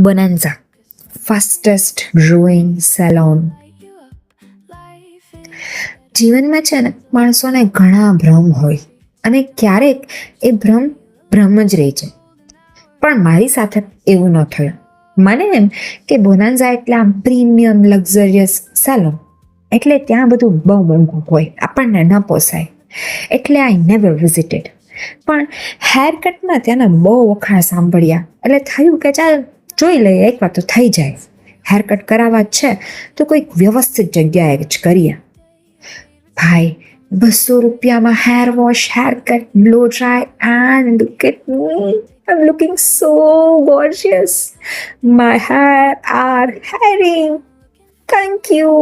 Bonanza, fastest growing salon. જીવનમાં છે ને માણસોને ઘણા ભ્રમ હોય અને ક્યારેક એ ભ્રમ જ રહે છે, પણ મારી સાથે એવું ન થયું. મને એમ કે બોનાન્ઝા એટલે આમ પ્રીમિયમ લક્ઝરિયસ સેલોન, એટલે ત્યાં બધું બહુ મોંઘું હોય, આપણને ન પોસાય, એટલે આઈ નેવર વિઝિટેડ. પણ હેર કટમાં ત્યાંના બહુ વખાણ સાંભળ્યા, એટલે થયું કે ચાલ જોઈ લઈએ, એકવાર તો થઈ જાય. હેર કટ કરાવવા જ છે તો કોઈક વ્યવસ્થિત જગ્યાએ જ કરીએ. ભાઈ, 200 રૂપિયામાં hair wash, hair cut, blow dry, and look at me, I'm looking so gorgeous. My hair are hairy. Thank you.